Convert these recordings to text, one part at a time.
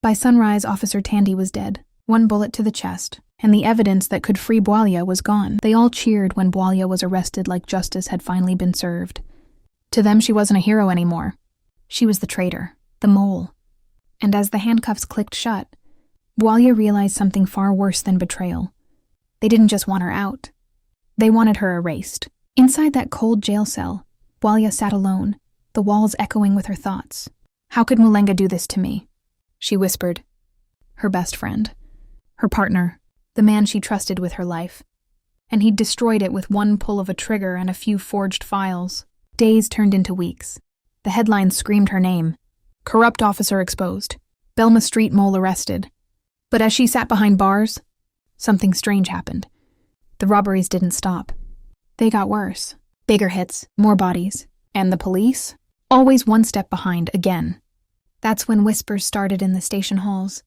By sunrise, Officer Tandy was dead, one bullet to the chest, and the evidence that could free Bwalya was gone. They all cheered when Bwalya was arrested like justice had finally been served. To them, she wasn't a hero anymore. She was the traitor, the mole. And as the handcuffs clicked shut, Bwalya realized something far worse than betrayal. They didn't just want her out. They wanted her erased. Inside that cold jail cell, Bwalya sat alone, the walls echoing with her thoughts. How could Mulenga do this to me? She whispered. Her best friend. Her partner. The man she trusted with her life. And he'd destroyed it with one pull of a trigger and a few forged files. Days turned into weeks. The headlines screamed her name. Corrupt officer exposed. Belma Street mole arrested. But as she sat behind bars, something strange happened. The robberies didn't stop. They got worse. Bigger hits, more bodies. And the police? Always one step behind again. That's when whispers started in the station halls.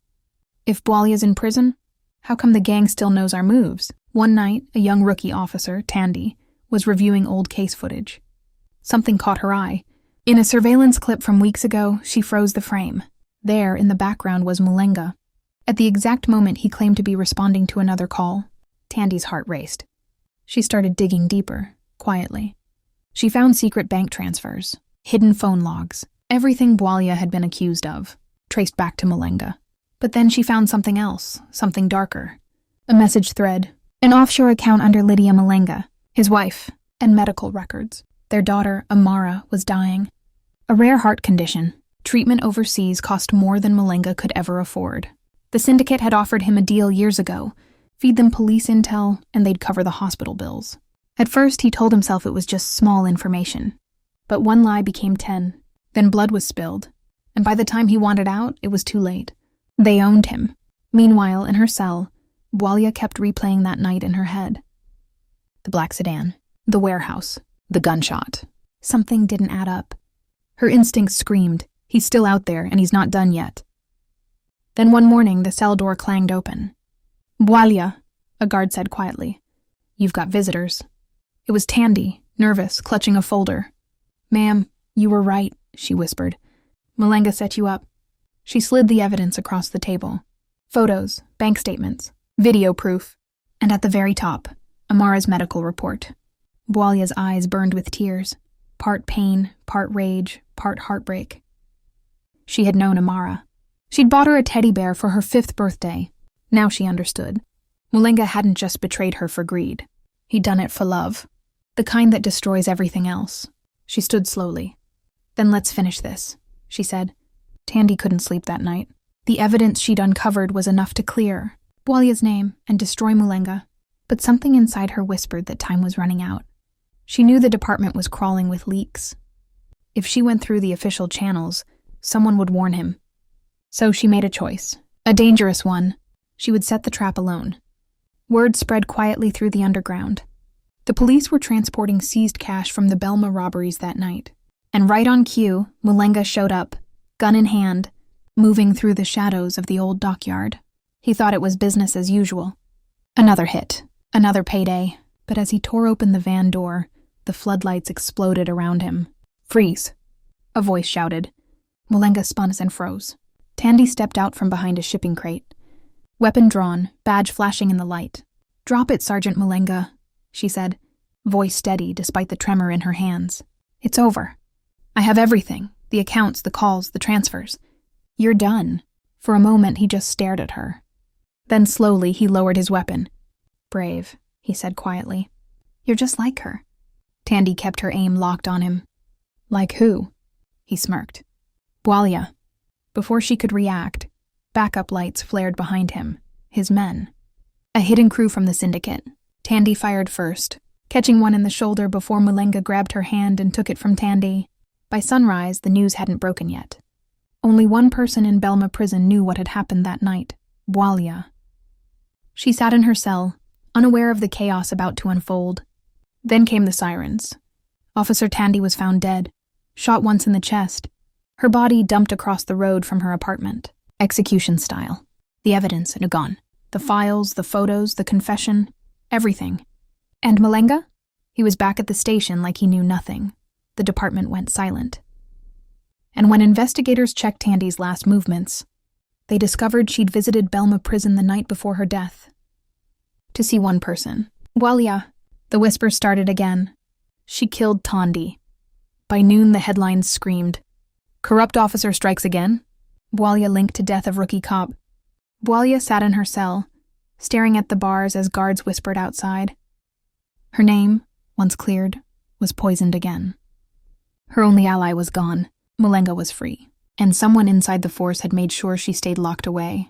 If Bwalya's in prison, how come the gang still knows our moves? One night, a young rookie officer, Tandy, was reviewing old case footage. Something caught her eye. In a surveillance clip from weeks ago, she froze the frame. There, in the background, was Mulenga. At the exact moment he claimed to be responding to another call, Tandy's heart raced. She started digging deeper, quietly. She found secret bank transfers, hidden phone logs, everything Bwalya had been accused of, traced back to Mulenga. But then she found something else, something darker. A message thread, an offshore account under Lydia Mulenga, his wife, and medical records. Their daughter, Amara, was dying. A rare heart condition. Treatment overseas cost more than Mulenga could ever afford. The syndicate had offered him a deal years ago. Feed them police intel, and they'd cover the hospital bills. At first, he told himself it was just small information. But one lie became 10. Then blood was spilled. And by the time he wanted out, it was too late. They owned him. Meanwhile, in her cell, Bwalya kept replaying that night in her head. The black sedan. The warehouse. The gunshot. Something didn't add up. Her instincts screamed, he's still out there, and he's not done yet. Then one morning, the cell door clanged open. Bwalya, a guard said quietly. You've got visitors. It was Tandy, nervous, clutching a folder. Ma'am, you were right, she whispered. Mulenga set you up. She slid the evidence across the table. Photos, bank statements, video proof, and at the very top, Amara's medical report. Bwalya's eyes burned with tears, part pain, part rage, part heartbreak. She had known Amara. She'd bought her a teddy bear for her 5th birthday. Now she understood. Mulenga hadn't just betrayed her for greed. He'd done it for love, the kind that destroys everything else. She stood slowly. Then let's finish this, she said. Tandy couldn't sleep that night. The evidence she'd uncovered was enough to clear Bwalya's name and destroy Mulenga. But something inside her whispered that time was running out. She knew the department was crawling with leaks. If she went through the official channels, someone would warn him. So she made a choice, a dangerous one. She would set the trap alone. Word spread quietly through the underground. The police were transporting seized cash from the Belma robberies that night. And right on cue, Mulenga showed up, gun in hand, moving through the shadows of the old dockyard. He thought it was business as usual. Another hit, another payday. But as he tore open the van door, the floodlights exploded around him. Freeze! A voice shouted. Mulenga spun and froze. Tandy stepped out from behind a shipping crate. Weapon drawn, badge flashing in the light. Drop it, Sergeant Mulenga, she said, voice steady despite the tremor in her hands. It's over. I have everything, the accounts, the calls, the transfers. You're done. For a moment, he just stared at her. Then slowly, he lowered his weapon. Brave, he said quietly. You're just like her. Tandy kept her aim locked on him. Like who? He smirked. Bwalya. Before she could react, backup lights flared behind him. His men. A hidden crew from the syndicate. Tandy fired first, catching one in the shoulder before Mulenga grabbed her hand and took it from Tandy. By sunrise, the news hadn't broken yet. Only one person in Belma prison knew what had happened that night. Bwalya. She sat in her cell, unaware of the chaos about to unfold. Then came the sirens. Officer Tandy was found dead, shot once in the chest. Her body dumped across the road from her apartment. Execution style. The evidence in a gun. The files, the photos, the confession, everything. And Mulenga? He was back at the station like he knew nothing. The department went silent. And when investigators checked Tandy's last movements, They discovered she'd visited Belma prison the night before her death. To see one person. Bwalya. The whispers started again. She killed Tandy. By noon, the headlines screamed. Corrupt officer strikes again? Bwalya linked to death of rookie cop. Bwalya sat in her cell, staring at the bars as guards whispered outside. Her name, once cleared, was poisoned again. Her only ally was gone. Mulenga was free, and someone inside the force had made sure she stayed locked away.